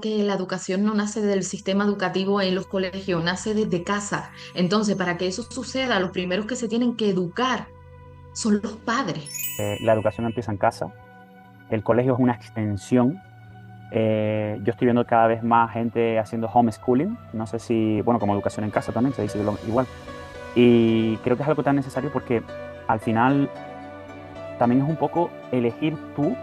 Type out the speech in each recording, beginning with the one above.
que la educación no nace del sistema educativo en los colegios, nace desde casa. Entonces, para que eso suceda, los primeros que se tienen que educar son los padres. La educación empieza en casa, el colegio es una extensión. Yo estoy viendo cada vez más gente haciendo homeschooling, no sé si, bueno, como educación en casa también se dice igual. Y creo que es algo tan necesario porque al final también es un poco elegir tú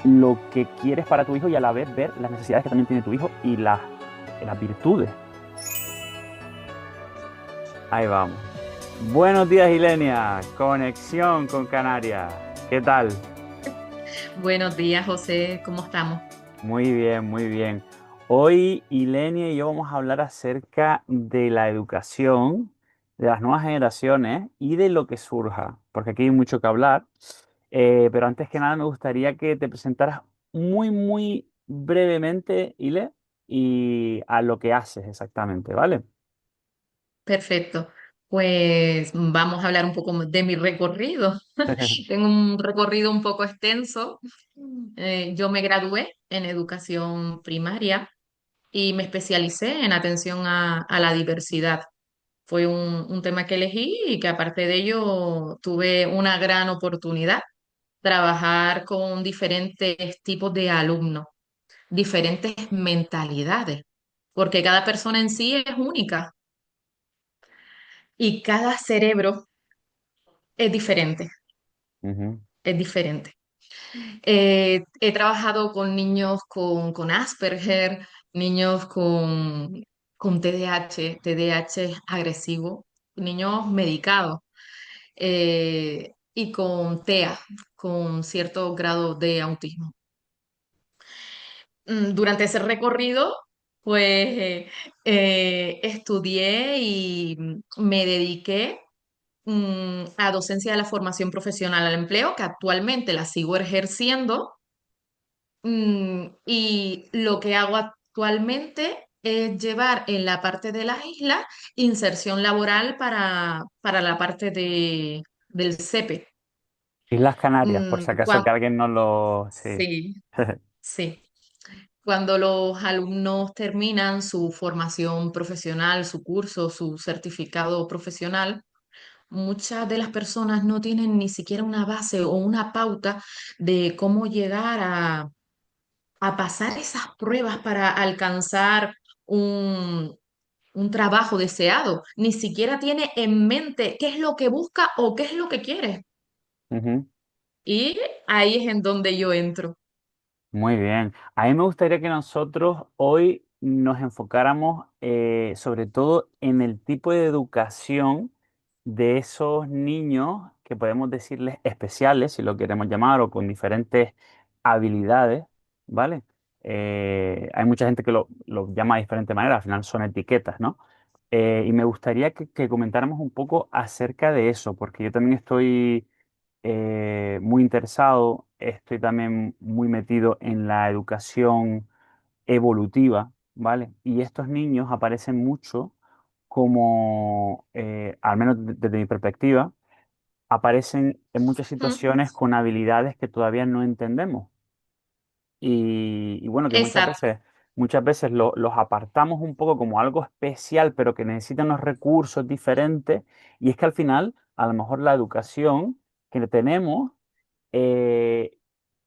lo que quieres para tu hijo y a la vez ver las necesidades que también tiene tu hijo y las virtudes. Ahí vamos. Buenos días, Ilenia. Conexión con Canarias. ¿Qué tal? Buenos días, José, ¿cómo estamos? Muy bien, muy bien. Hoy Ilenia y yo vamos a hablar acerca de la educación, de las nuevas generaciones y de lo que surja, porque aquí hay mucho que hablar. Pero antes que nada me gustaría que te presentaras muy, muy brevemente, Ile, y a lo que haces exactamente, ¿vale? Perfecto. Pues vamos a hablar un poco de mi recorrido. Tengo un recorrido un poco extenso. Yo me gradué en educación primaria y me especialicé en atención a la diversidad. Fue un tema que elegí y que aparte de ello tuve una gran oportunidad, trabajar con diferentes tipos de alumnos, diferentes mentalidades, porque cada persona en sí es única y cada cerebro es diferente, Ujú. es diferente. He trabajado con niños con Asperger, niños con TDAH agresivo, niños medicados y con TEA, con cierto grado de autismo. Durante ese recorrido, pues estudié y me dediqué a docencia de la formación profesional al empleo, que actualmente la sigo ejerciendo. Y lo que hago actualmente es llevar en la parte de las islas inserción laboral para la parte del CEPE. Islas Canarias, por Mm, si acaso cuan- que alguien no lo... Sí. sí, sí. Cuando los alumnos terminan su formación profesional, su curso, su certificado profesional, muchas de las personas no tienen ni siquiera una base o una pauta de cómo llegar a pasar esas pruebas para alcanzar un, un trabajo deseado. Ni siquiera tiene en mente qué es lo que busca o qué es lo que quiere. Ujú. Y ahí es en donde yo entro. Muy bien. A mí me gustaría que nosotros hoy nos enfocáramos sobre todo en el tipo de educación de esos niños que podemos decirles especiales, si lo queremos llamar, o con diferentes habilidades, ¿vale? Hay mucha gente que lo llama de diferente manera, al final son etiquetas, ¿no? Y me gustaría que comentáramos un poco acerca de eso, porque yo también estoy muy interesado, estoy también muy metido en la educación evolutiva, ¿vale? Y estos niños aparecen mucho como, al menos desde mi perspectiva, aparecen en muchas Mm, situaciones con habilidades que todavía no entendemos. Y bueno, que exacto. muchas veces los apartamos un poco como algo especial, pero que necesitan unos recursos diferentes. Y es que al final, a lo mejor la educación que tenemos eh,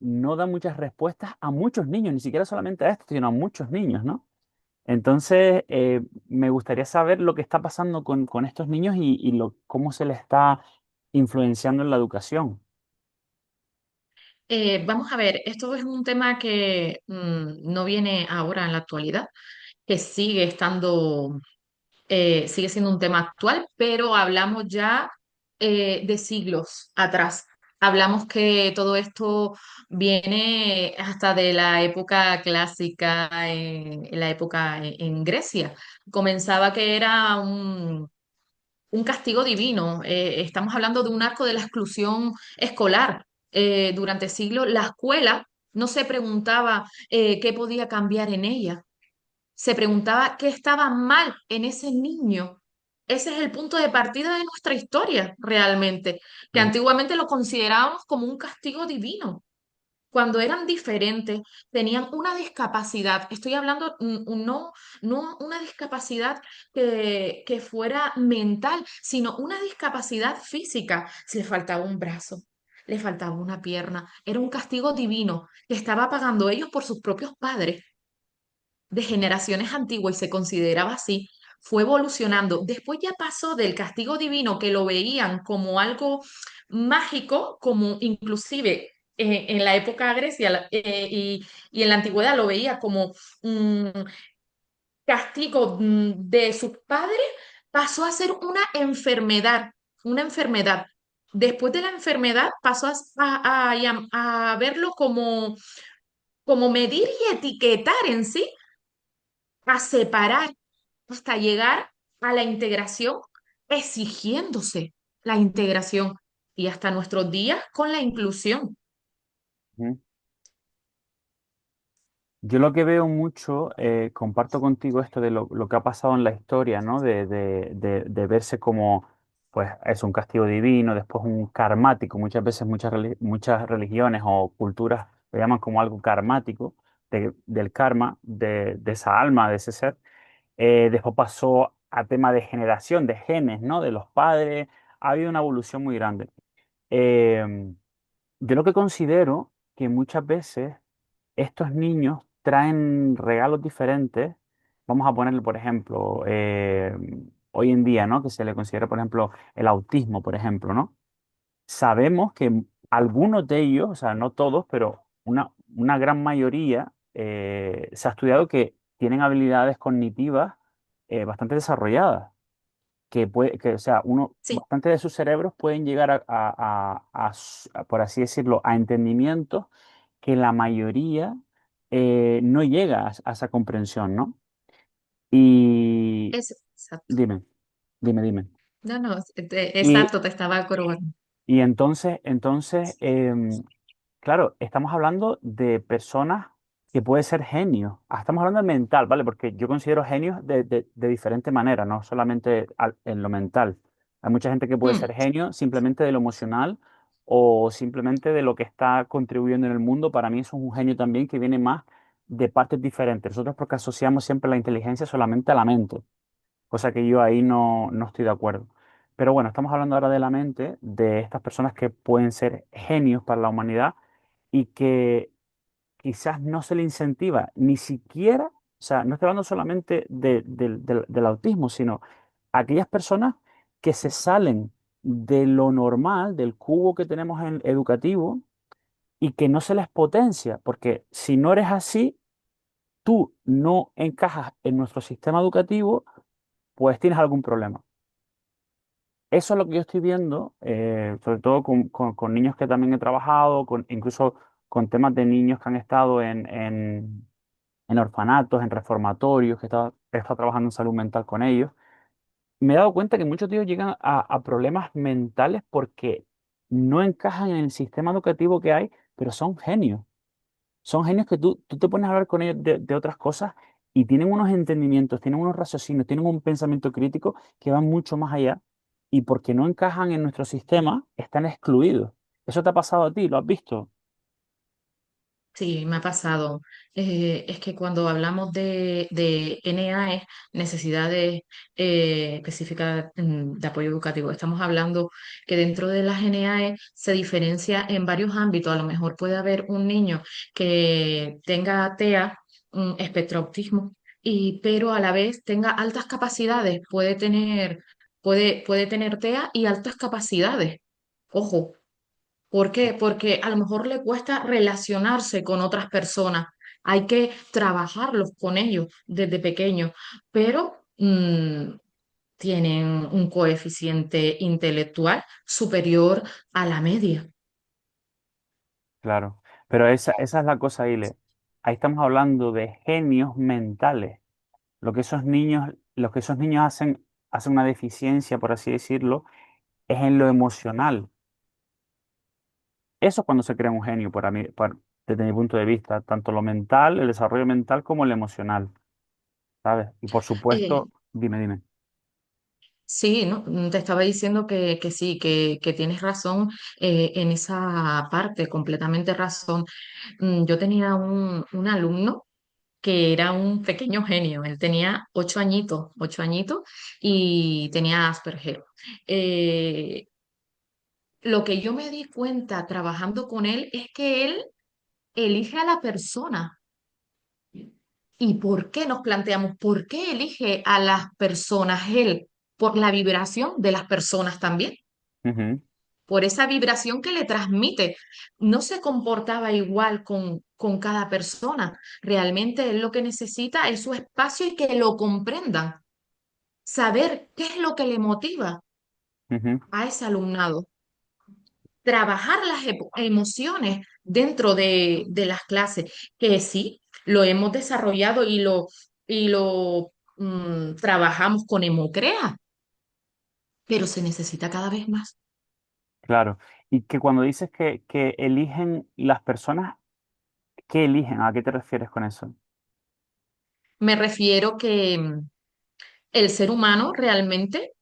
no da muchas respuestas a muchos niños, ni siquiera solamente a estos, sino a muchos niños, ¿no? Entonces, me gustaría saber lo que está pasando con estos niños y cómo se les está influenciando en la educación. Vamos a ver, esto es un tema que no viene ahora en la actualidad, que sigue estando, sigue siendo un tema actual, pero hablamos ya de siglos atrás. Hablamos que todo esto viene hasta de la época clásica, en la época en Grecia. Comenzaba que era un castigo divino. Estamos hablando de un arco de la exclusión escolar. Durante siglos, la escuela no se preguntaba qué podía cambiar en ella, se preguntaba qué estaba mal en ese niño. Ese es el punto de partida de nuestra historia, realmente, que Mm. antiguamente lo considerábamos como un castigo divino. cuando eran diferentes, tenían una discapacidad. Estoy hablando, no una discapacidad que fuera mental, sino una discapacidad física. Si le faltaba un brazo, le faltaba una pierna, era un castigo divino que estaba pagando ellos por sus propios padres de generaciones antiguas y se consideraba así, fue evolucionando. Después ya pasó del castigo divino que lo veían como algo mágico, como inclusive en la época de Grecia y en la antigüedad lo veía como un castigo de sus padres, pasó a ser una enfermedad. Después de la enfermedad pasó a verlo como medir y etiquetar en sí, a separar hasta llegar a la integración, exigiéndose la integración y hasta nuestros días con la inclusión. Ujú. Yo lo que veo mucho, comparto contigo esto de lo que ha pasado en la historia, ¿no? De verse como, pues, es un castigo divino, después un karmático. Muchas veces muchas religiones o culturas lo llaman como algo karmático, del karma, de esa alma, de ese ser. Después pasó a tema de generación, de genes, ¿no? De los padres. Ha habido una evolución muy grande. Em, yo lo que considero que muchas veces estos niños traen regalos diferentes. Vamos a ponerle, por ejemplo, hoy en día, ¿no? Que se le considera, por ejemplo, el autismo, por ejemplo, ¿no? Sabemos que algunos de ellos, o sea, no todos, pero una gran mayoría, se ha estudiado que tienen habilidades cognitivas bastante desarrolladas o sea, Sí, bastante de sus cerebros pueden llegar por así decirlo, a entendimientos que la mayoría no llega a esa comprensión, ¿no? Y exacto. dime, dime. No, no, Y, exacto, te estaba acordando. y entonces, claro, estamos hablando de personas que pueden ser genios. Estamos hablando de mental, ¿vale? Porque yo considero genios de diferente manera, no solamente en lo mental. Hay mucha gente que puede Mm, ser genio simplemente de lo emocional o simplemente de lo que está contribuyendo en el mundo. Para mí eso es un genio también que viene más de partes diferentes. Nosotros porque asociamos siempre la inteligencia solamente a la mente, cosa que yo ahí no estoy de acuerdo. Pero bueno, estamos hablando ahora de la mente, de estas personas que pueden ser genios para la humanidad y que quizás no se le incentiva ni siquiera, o sea, no estoy hablando solamente del autismo, sino aquellas personas que se salen de lo normal, del cubo que tenemos en educativo y que no se les potencia, porque si no eres así, tú no encajas en nuestro sistema educativo, pues tienes algún problema. Eso es lo que yo estoy viendo, sobre todo con niños que también he trabajado, incluso con temas de niños que han estado en orfanatos, en reformatorios, he estado trabajando en salud mental con ellos. Me he dado cuenta que muchos de ellos llegan a problemas mentales porque no encajan en el sistema educativo que hay, pero son genios. Son genios que tú te pones a hablar con ellos de otras cosas y tienen unos entendimientos, tienen unos raciocinios, tienen un pensamiento crítico que van mucho más allá y porque no encajan en nuestro sistema, están excluidos. ¿Eso te ha pasado a ti? ¿Lo has visto? sí, me ha pasado. Es que cuando hablamos de NAE, necesidades específicas de apoyo educativo, estamos hablando que dentro de las NAE se diferencia en varios ámbitos. A lo mejor puede haber un niño que tenga TEA, espectro autismo, pero a la vez tenga altas capacidades, puede tener TEA y altas capacidades. Ojo. ¿Por qué? Porque a lo mejor le cuesta relacionarse con otras personas. Hay que trabajarlos con ellos desde pequeños, pero tienen un coeficiente intelectual superior a la media. Claro. Pero esa es la cosa, Ile. Ahí estamos hablando de genios mentales. Lo que esos niños hacen una deficiencia, por así decirlo, es en lo emocional. Eso es cuando se crea un genio, desde mi punto de vista, tanto lo mental, el desarrollo mental, como el emocional, ¿sabes? Y por Eh, supuesto, dime. Sí, ¿no? Te estaba diciendo que sí, que tienes razón en esa parte, completamente razón. Yo tenía un alumno que era un pequeño genio. Él tenía 8 añitos y tenía Asperger. Eh, lo que yo me di cuenta trabajando con él es que él elige a la persona. ¿Y por qué nos planteamos por qué elige a las personas él? Por la vibración de las personas también, Ujú, por esa vibración que le transmite. No se comportaba igual con cada persona. Realmente él lo que necesita es su espacio y que lo comprendan, saber qué es lo que le motiva ujú. a ese alumnado, trabajar las emociones dentro de las clases, que sí, lo hemos desarrollado y lo trabajamos con Hemocrea, pero se necesita cada vez más. Claro. Y que cuando dices que eligen las personas, ¿qué eligen? ¿A qué te refieres con eso? Me refiero que el ser humano realmente,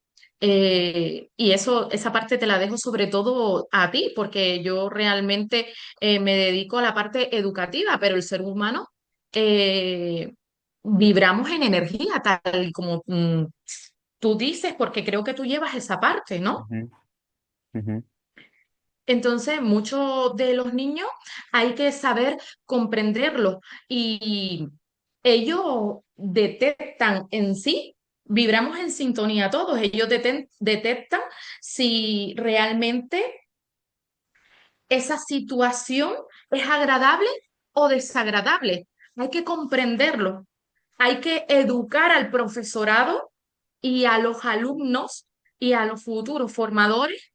y eso, esa parte te la dejo sobre todo a ti, porque yo realmente me dedico a la parte educativa, pero el ser humano eh, vibramos en energía, tal y como tú dices, porque creo que tú llevas esa parte, ¿no? Ujú, ujú, Entonces, muchos de los niños hay que saber comprenderlos y ellos detectan en sí, vibramos en sintonía todos, ellos detectan si realmente esa situación es agradable o desagradable. Hay que comprenderlo, hay que educar al profesorado y a los alumnos y a los futuros formadores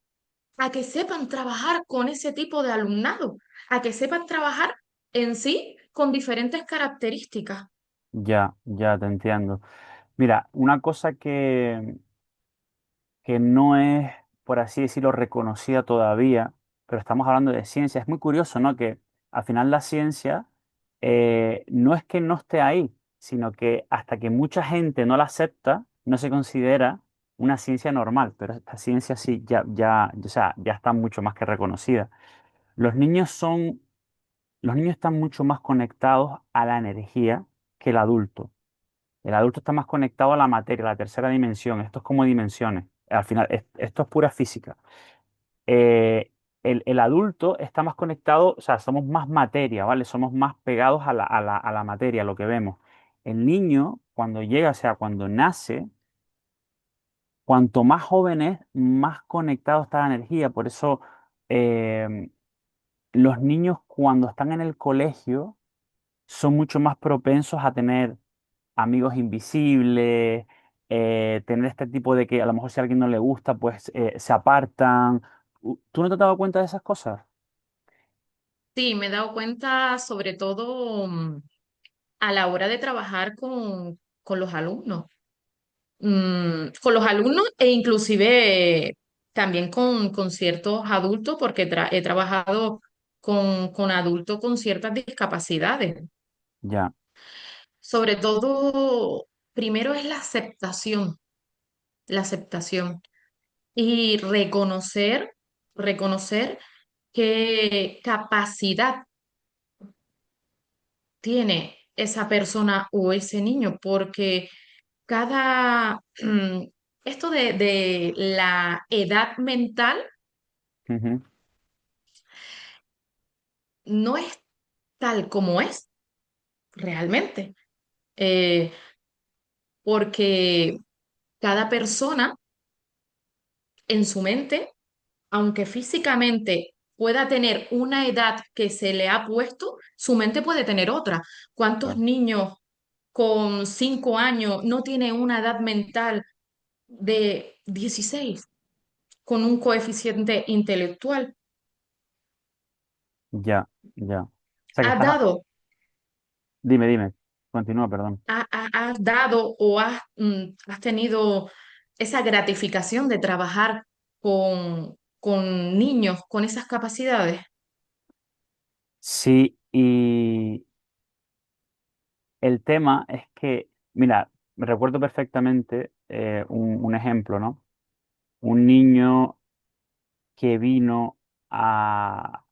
a que sepan trabajar con ese tipo de alumnado, a que sepan trabajar en sí con diferentes características. ya, ya te entiendo. Mira, una cosa que no es, por así decirlo, reconocida todavía, pero estamos hablando de ciencia. Es muy curioso, ¿no? Que al final la ciencia no es que no esté ahí, sino que hasta que mucha gente no la acepta, no se considera una ciencia normal, pero esta ciencia sí, o sea, ya está mucho más que reconocida. Los niños son, los niños están mucho más conectados a la energía que el adulto. El adulto está más conectado a la materia, a la tercera dimensión. Esto es como dimensiones. Al final, esto es pura física. Eh, el adulto está más conectado, o sea, somos más materia, ¿vale? Somos más pegados a la materia, a lo que vemos. El niño, cuando llega, o sea, cuando nace, cuanto más joven es, más conectado está la energía. Por eso, eh, los niños cuando están en el colegio son mucho más propensos a tener amigos invisibles, tener este tipo de que a lo mejor si a alguien no le gusta, pues se apartan. ¿Tú no te has dado cuenta de esas cosas? Sí, me he dado cuenta sobre todo a la hora de trabajar con los alumnos. Con los alumnos e inclusive también con ciertos adultos, porque he trabajado con adultos con ciertas discapacidades. Ya. Sobre todo, primero es la aceptación y reconocer qué capacidad tiene esa persona o ese niño, porque cada, esto de la edad mental Ujú, no es tal como es realmente, eh, porque cada persona en su mente, aunque físicamente pueda tener una edad que se le ha puesto, su mente puede tener otra. ¿Cuántos claro. niños con 5 años no tienen una edad mental de 16 con un coeficiente intelectual? Ya, ya. O sea que ¿Has estás... dado, Dime, continúa, perdón. has dado o has tenido esa gratificación de trabajar con niños con esas capacidades? Sí, y el tema es que, mira, me recuerdo perfectamente, un ejemplo, ¿no? Un niño que vino a,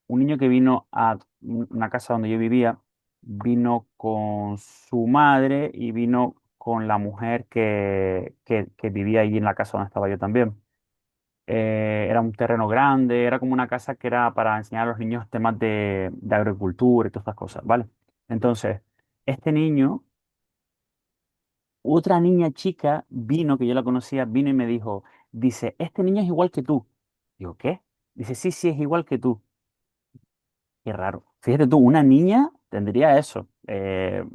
un niño que vino a una casa donde yo vivía, vino con su madre y vino con la mujer que vivía allí en la casa donde estaba yo también. Era un terreno grande, era como una casa que era para enseñar a los niños temas de agricultura y todas estas cosas, ¿vale? Entonces, este niño, otra niña chica vino, que yo la conocía, vino y me dijo, dice, este niño es igual que tú. Digo, ¿qué? Dice, sí, sí, es igual que tú. Qué raro. Fíjate tú, una niña tendría eso,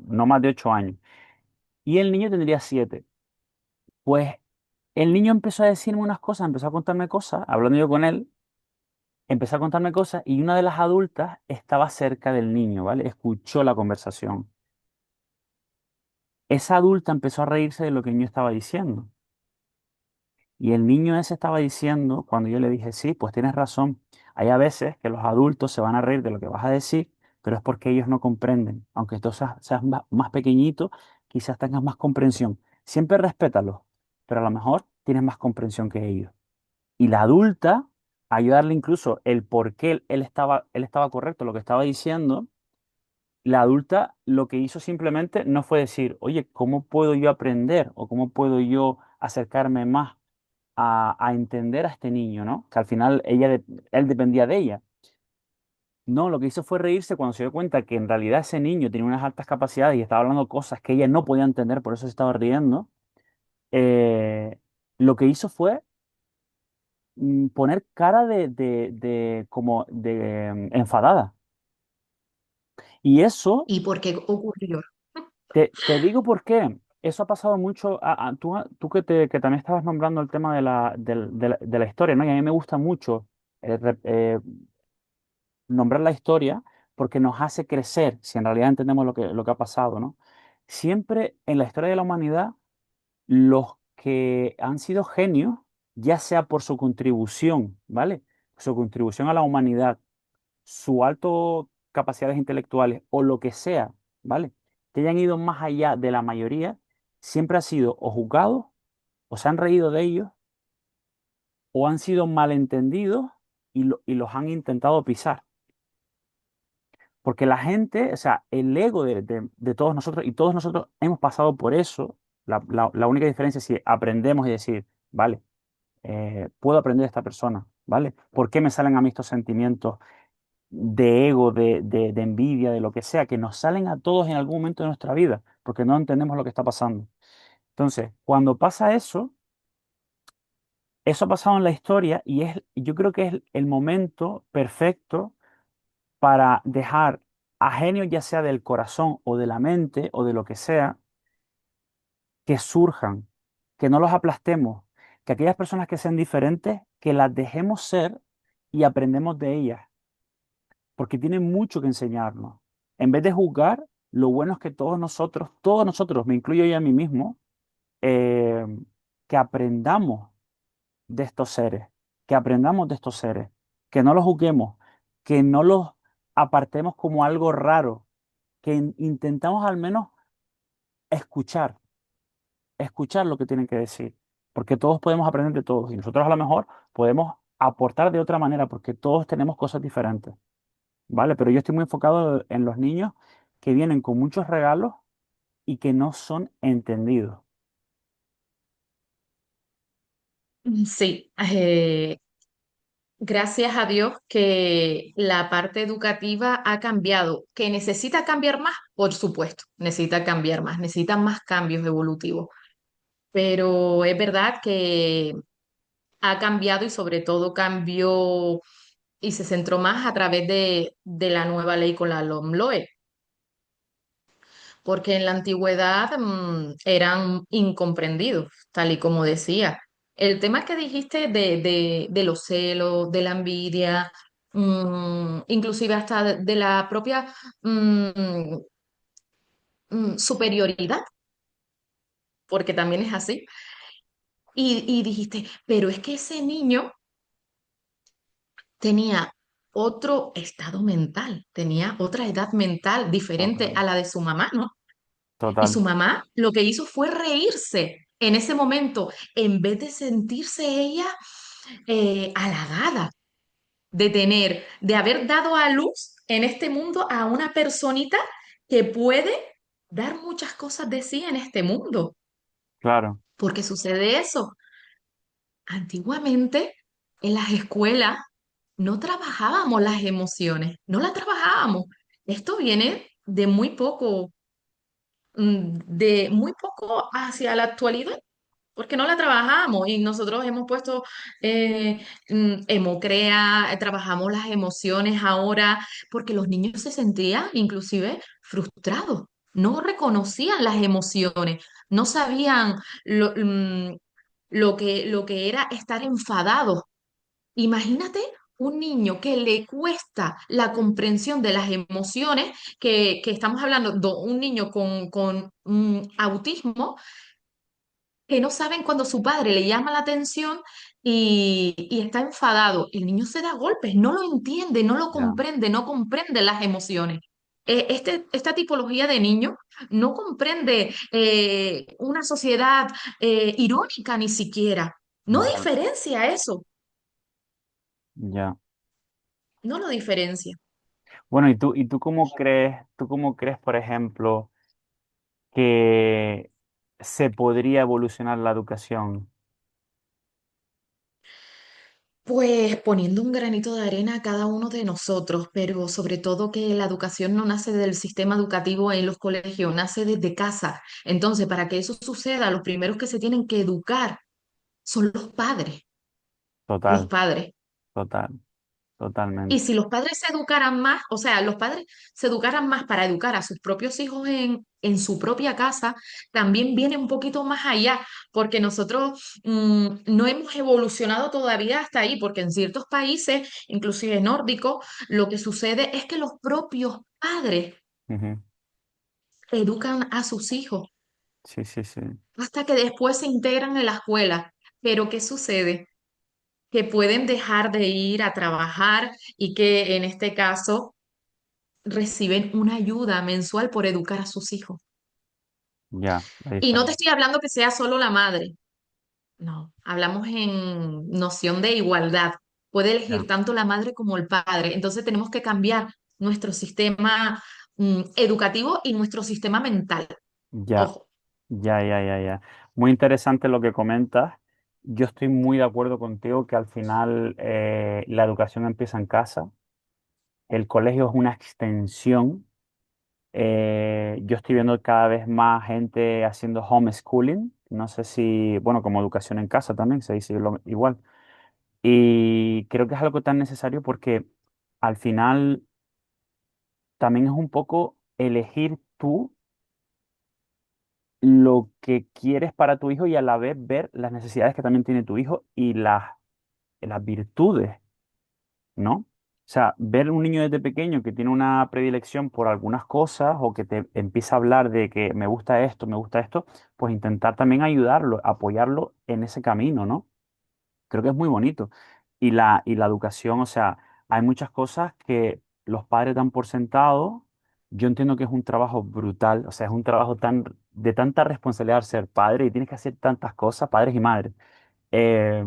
no más de 8 años. Y el niño tendría 7. Pues el niño empezó a decirme unas cosas, empezó a contarme cosas, hablando yo con él, empezó a contarme cosas y una de las adultas estaba cerca del niño, ¿vale? Escuchó la conversación. Esa adulta empezó a reírse de lo que el niño estaba diciendo. Y el niño ese estaba diciendo, cuando yo le dije, sí, pues tienes razón, hay a veces que los adultos se van a reír de lo que vas a decir, pero es porque ellos no comprenden. Aunque tú seas más pequeñito, quizás tengas más comprensión. Siempre respétalos, pero a lo mejor tienes más comprensión que ellos. Y la adulta, ayudarle incluso el por qué él estaba correcto, lo que estaba diciendo, la adulta lo que hizo simplemente no fue decir, oye, ¿cómo puedo yo aprender o cómo puedo yo acercarme más a entender a este niño, ¿no? Que al final él dependía de ella. No, lo que hizo fue reírse cuando se dio cuenta que en realidad ese niño tenía unas altas capacidades y estaba hablando cosas que ella no podía entender, por eso se estaba riendo. Eh, lo que hizo fue poner cara como de enfadada. Y eso, ¿Y por qué ocurrió? te digo por qué. Eso ha pasado mucho. Tú que también estabas nombrando el tema de la historia, ¿no? Y a mí me gusta mucho nombrar la historia porque nos hace crecer, si en realidad entendemos lo que ha pasado, ¿no? Siempre en la historia de la humanidad, los que han sido genios, ya sea por su contribución, ¿vale? Su contribución a la humanidad, su alto capacidades intelectuales o lo que sea, ¿vale? Que hayan ido más allá de la mayoría, siempre han sido o juzgados, o se han reído de ellos, o han sido malentendidos y los han intentado pisar. Porque la gente, o sea, el ego de todos nosotros, y todos nosotros hemos pasado por eso, la única diferencia es si aprendemos y decir, vale, puedo aprender de esta persona, ¿vale? ¿Por qué me salen a mí estos sentimientos de ego, de envidia, de lo que sea, que nos salen a todos en algún momento de nuestra vida, porque no entendemos lo que está pasando? Entonces, cuando pasa eso, eso ha pasado en la historia y yo creo que es el momento perfecto para dejar a genios, ya sea del corazón o de la mente o de lo que sea, que surjan, que no los aplastemos, que aquellas personas que sean diferentes, que las dejemos ser y aprendemos de ellas, porque tienen mucho que enseñarnos. En vez de juzgar, lo bueno es que todos nosotros, me incluyo yo a mí mismo, eh, que aprendamos de estos seres, que aprendamos de estos seres, que no los juzguemos, que no los apartemos como algo raro, que intentamos al menos escuchar, escuchar lo que tienen que decir, porque todos podemos aprender de todos y nosotros a lo mejor podemos aportar de otra manera, porque todos tenemos cosas diferentes, ¿vale? Pero yo estoy muy enfocado en los niños que vienen con muchos regalos y que no son entendidos. Sí, gracias a Dios que la parte educativa ha cambiado, que necesita cambiar más, por supuesto, necesita cambiar más, necesita más cambios evolutivos, pero es verdad que ha cambiado y sobre todo cambió y se centró más a través de la nueva ley con la LOMLOE, porque en la antigüedad eran incomprendidos, tal y como decía. El tema que dijiste de los celos, de la envidia, inclusive hasta de la propia mm, superioridad, porque también es así. Y dijiste, pero es que ese niño tenía otro estado mental, tenía otra edad mental diferente Total. a la de su mamá, ¿no? Y Total. su mamá lo que hizo fue reírse. en ese momento, en vez de sentirse ella halagada de haber dado a luz en este mundo a una personita que puede dar muchas cosas de sí en este mundo. claro, Porque sucede eso. Antiguamente, en las escuelas, no trabajábamos las emociones, no las trabajábamos. Esto viene de muy poco hacia la actualidad, porque no la trabajamos y nosotros hemos puesto Emocrea, trabajamos las emociones ahora, porque los niños se sentían inclusive frustrados, no reconocían las emociones, no sabían lo que era estar enfadados. Imagínate un niño que le cuesta la comprensión de las emociones, que estamos hablando de un niño con autismo, que no saben cuando su padre le llama la atención y está enfadado. El niño se da golpes, no lo entiende, no lo ya, comprende, no comprende las emociones. Esta tipología de niño no comprende una sociedad irónica ni siquiera. No ya, diferencia eso, ya. no lo diferencia. Bueno, tú cómo crees, por ejemplo, que se podría evolucionar la educación? Pues poniendo un granito de arena a cada uno de nosotros, pero sobre todo que la educación no nace del sistema educativo en los colegios, nace desde casa. Entonces, para que eso suceda, los primeros que se tienen que educar son los padres, los Total, padres. total, Y totalmente. si los padres se educaran más, o sea, los padres se educaran más para educar a sus propios hijos en su propia casa, también viene un poquito más allá, porque nosotros no hemos evolucionado todavía hasta ahí, porque en ciertos países, inclusive nórdicos, lo que sucede es que los propios padres Ujú. educan a sus hijos Sí, sí, sí. hasta que después se integran en la escuela. Pero ¿qué sucede? Que pueden dejar de ir a trabajar y que en este caso reciben una ayuda mensual por educar a sus hijos. Ya, la Y no te diferencia. estoy hablando que sea solo la madre, no, hablamos en noción de igualdad. Puede Ya, elegir tanto la madre como el padre. Entonces tenemos que cambiar nuestro sistema educativo y nuestro sistema mental. ya, Ojo, ya. Muy interesante lo que comentas. Yo estoy muy de acuerdo contigo que al final la educación empieza en casa. El colegio es una extensión. Yo estoy viendo cada vez más gente haciendo homeschooling. No sé si, bueno, como educación en casa también se dice igual. Y creo que es algo tan necesario porque al final también es un poco elegir tú lo que quieres para tu hijo y a la vez ver las necesidades que también tiene tu hijo y las virtudes, ¿no? O sea, ver un niño desde pequeño que tiene una predilección por algunas cosas o que te empieza a hablar de que me gusta esto, pues intentar también ayudarlo, apoyarlo en ese camino, ¿no? Creo que es muy bonito. Y la educación, o sea, hay muchas cosas que los padres dan por sentado. Yo entiendo que es un trabajo brutal, o sea, es un trabajo de tanta responsabilidad ser padre y tienes que hacer tantas cosas, padres y madres. Eh,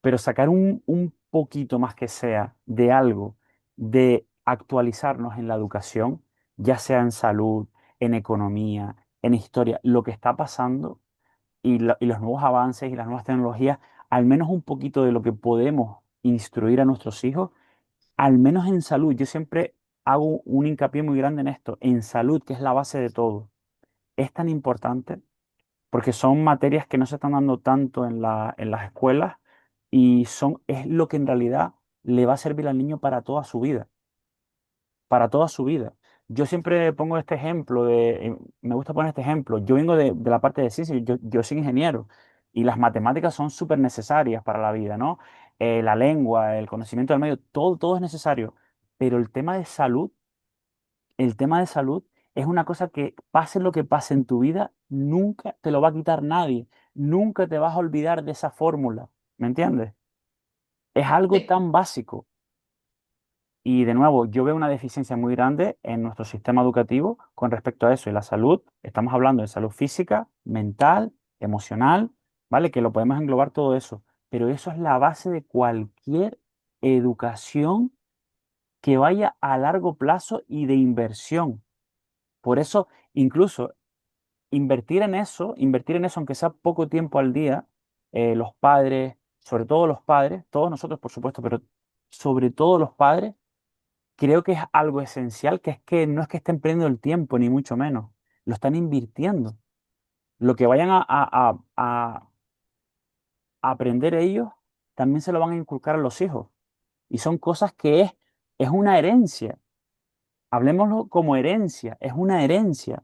pero sacar un poquito más que sea de algo, de actualizarnos en la educación, ya sea en salud, en economía, en historia, lo que está pasando y los nuevos avances y las nuevas tecnologías, al menos un poquito de lo que podemos instruir a nuestros hijos, al menos en salud. Yo siempre hago un hincapié muy grande en esto, en salud, que es la base de todo. Es tan importante porque son materias que no se están dando tanto en las escuelas y es lo que en realidad le va a servir al niño para toda su vida. Yo siempre pongo este ejemplo me gusta poner este ejemplo. Yo vengo de la parte de ciencia, yo soy ingeniero y las matemáticas son súper necesarias para la vida, ¿no? La lengua, el conocimiento del medio, todo es necesario. Pero el tema de salud es una cosa que pase lo que pase en tu vida, nunca te lo va a quitar nadie. Nunca te vas a olvidar de esa fórmula. ¿Me entiendes? Es algo sí, tan básico. Y de nuevo, yo veo una deficiencia muy grande en nuestro sistema educativo con respecto a eso. Y la salud, estamos hablando de salud física, mental emocional, ¿vale? Que lo podemos englobar todo eso. Pero eso es la base de cualquier educación que vaya a largo plazo y de inversión. Por eso, incluso invertir en eso, aunque sea poco tiempo al día, los padres, sobre todo los padres, todos nosotros por supuesto, pero sobre todo los padres, creo que es algo esencial, que es que no es que estén perdiendo el tiempo, ni mucho menos, lo están invirtiendo. Lo que vayan a aprender ellos, también se lo van a inculcar a los hijos. Y son cosas que es una herencia. Hablemoslo como herencia, es una herencia.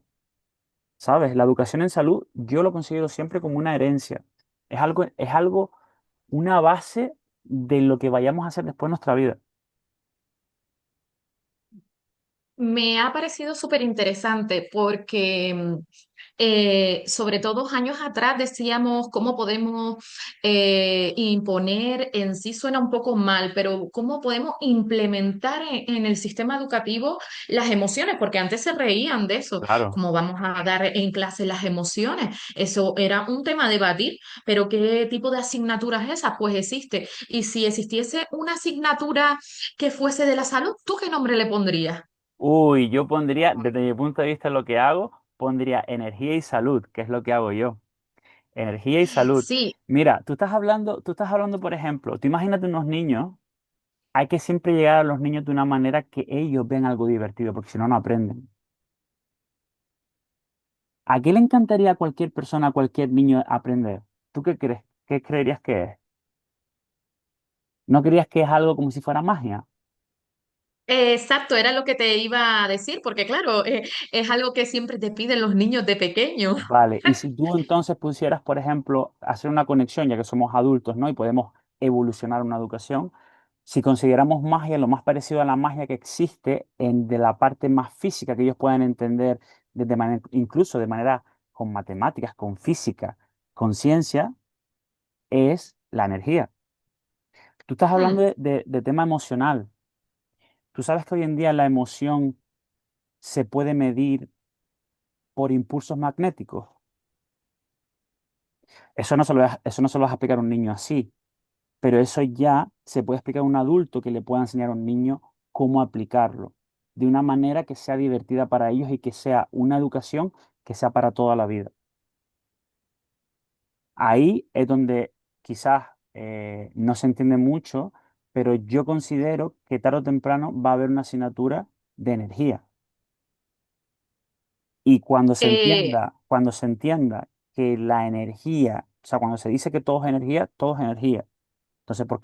¿Sabes? La educación en salud yo lo considero siempre como una herencia. Es algo, una base de lo que vayamos a hacer después en nuestra vida. Me ha parecido súper interesante porque sobre todo años atrás decíamos cómo podemos imponer, en sí suena un poco mal, pero cómo podemos implementar en el sistema educativo las emociones, porque antes se reían de eso, Claro. cómo vamos a dar en clase las emociones. Eso era un tema a debatir, pero ¿qué tipo de asignaturas es esa? Pues existe. Y si existiese una asignatura que fuese de la salud, ¿tú qué nombre le pondrías? Uy, yo pondría, desde mi punto de vista, lo que hago, pondría energía y salud, que es lo que hago yo. Energía y salud. Sí. Mira, tú estás hablando, por ejemplo, tú imagínate unos niños, hay que siempre llegar a los niños de una manera que ellos ven algo divertido, porque si no, no aprenden. ¿A qué le encantaría a cualquier persona, a cualquier niño aprender? ¿Tú qué crees? ¿Qué creerías que es? ¿No creías que es algo como si fuera magia? Exacto, era lo que te iba a decir, porque claro, es algo que siempre te piden los niños de pequeño. Vale, y si tú entonces pusieras, por ejemplo, hacer una conexión, ya que somos adultos, ¿no? Y podemos evolucionar una educación, si consideramos magia lo más parecido a la magia que existe de la parte más física que ellos puedan entender, incluso de manera con matemáticas, con física, con ciencia, es la energía. Tú estás hablando Hmm. de tema emocional. Tú sabes que hoy en día la emoción se puede medir por impulsos magnéticos. Eso no se lo vas a explicar a un niño así, pero eso ya se puede explicar a un adulto que le pueda enseñar a un niño cómo aplicarlo de una manera que sea divertida para ellos y que sea una educación que sea para toda la vida. Ahí es donde quizás no se entiende mucho, pero yo considero que tarde o temprano va a haber una asignatura de energía. Y Eh, cuando se entienda que la energía, o sea, cuando se dice que todo es energía. Entonces, ¿por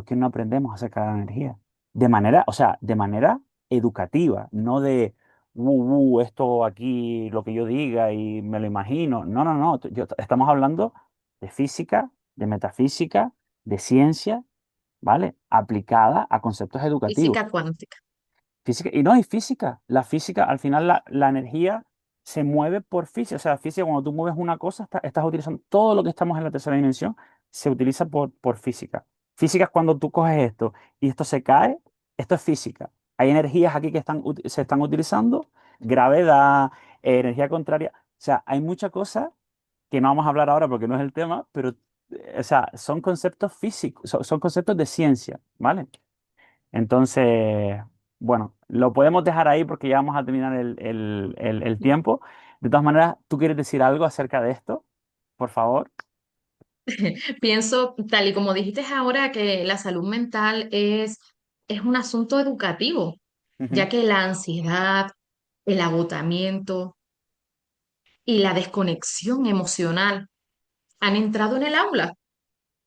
qué no aprendemos acerca de la energía? De manera, o sea, de manera educativa, no de, esto aquí, lo que yo diga y me lo imagino. No, no, no. Estamos hablando de física, de metafísica, de ciencia, ¿vale? Aplicada a conceptos educativos. física cuántica. Física, y no hay física. La física, al final, la energía se mueve por física. O sea, física, cuando tú mueves una cosa, estás utilizando todo lo que estamos en la tercera dimensión, se utiliza por física. Física es cuando tú coges esto y esto se cae, esto es física. Hay energías aquí que se están utilizando, gravedad, energía contraria. O sea, hay muchas cosas que no vamos a hablar ahora porque no es el tema, pero, o sea, son conceptos físicos, son conceptos de ciencia, ¿vale? Entonces, bueno, lo podemos dejar ahí porque ya vamos a terminar el tiempo. De todas maneras, ¿tú quieres decir algo acerca de esto? Por favor. Pienso, tal y como dijiste ahora, que la salud mental es un asunto educativo, ya Ujú. que la ansiedad, el agotamiento y la desconexión emocional han entrado en el aula.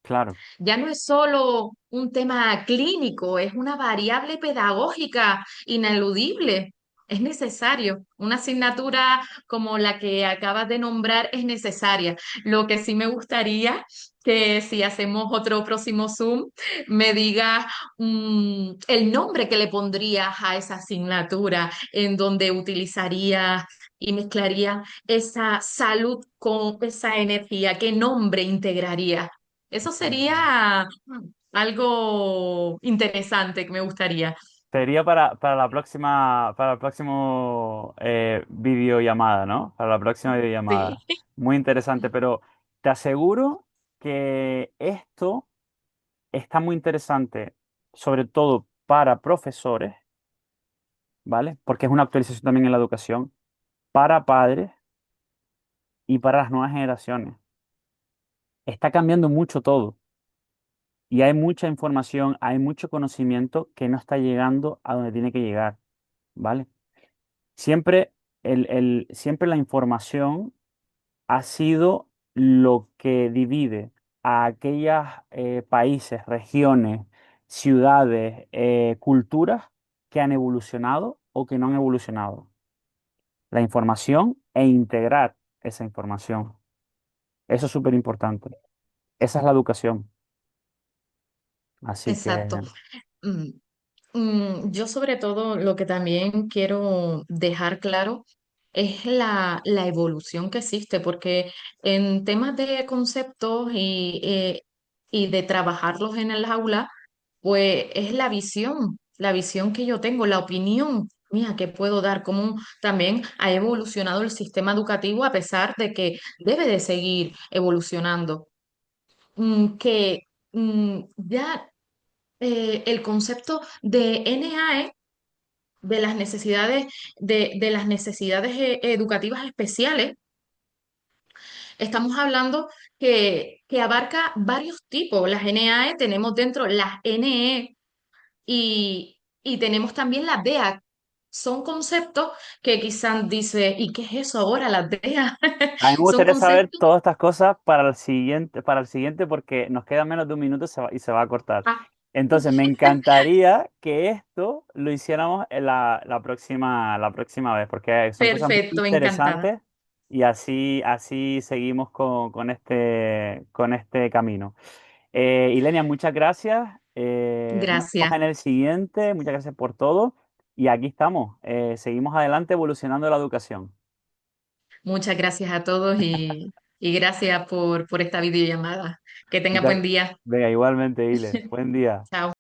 Claro, Ya no es solo un tema clínico, es una variable pedagógica ineludible. Es necesario. Una asignatura como la que acabas de nombrar es necesaria. Lo que sí me gustaría que si hacemos otro próximo Zoom, me digas el nombre que le pondrías a esa asignatura, en donde utilizarías y mezclarías esa salud con esa energía. ¿Qué nombre integrarías? Eso sería algo interesante que me gustaría. sería para la próxima, para el próximo videollamada, ¿no? Para la próxima Sí. videollamada. Muy interesante, pero te aseguro que esto está muy interesante, sobre todo para profesores, ¿vale? Porque es una actualización también en la educación, para padres y para las nuevas generaciones. Está cambiando mucho todo y hay mucha información, hay mucho conocimiento que no está llegando a donde tiene que llegar, ¿vale? Siempre, siempre la información ha sido lo que divide a aquellos países, regiones, ciudades, culturas que han evolucionado o que no han evolucionado. La información e integrar esa información. Eso es súper importante. Esa es la educación. Así que, Exacto. Mm, yo sobre todo lo que también quiero dejar claro es la evolución que existe, porque en temas de conceptos y de trabajarlos en el aula, pues es la visión que yo tengo, la opinión mía que puedo dar, cómo también ha evolucionado el sistema educativo a pesar de que debe de seguir evolucionando. Que ya el concepto de NAE, de las necesidades educativas especiales, estamos hablando que abarca varios tipos. Las NAE tenemos dentro las NE y tenemos también las DEA. Son conceptos que quizás dice, ¿y qué es eso ahora, las DEA? a mí me Son gustaría saber conceptos. todas estas cosas para el siguiente porque nos queda menos de un minuto y se va a cortar. Ah, Entonces, me encantaría que esto lo hiciéramos en la próxima vez, porque son cosas muy perfecto, encantada. interesantes y así seguimos con este camino. Ilenia, muchas gracias. Nos vemos Gracias. en el siguiente. Muchas gracias por todo. Y aquí estamos. Seguimos adelante evolucionando la educación. Muchas gracias a todos y gracias por esta videollamada. Que tenga Muchas- buen día. Venga, igualmente, Ile. Buen día. Chao.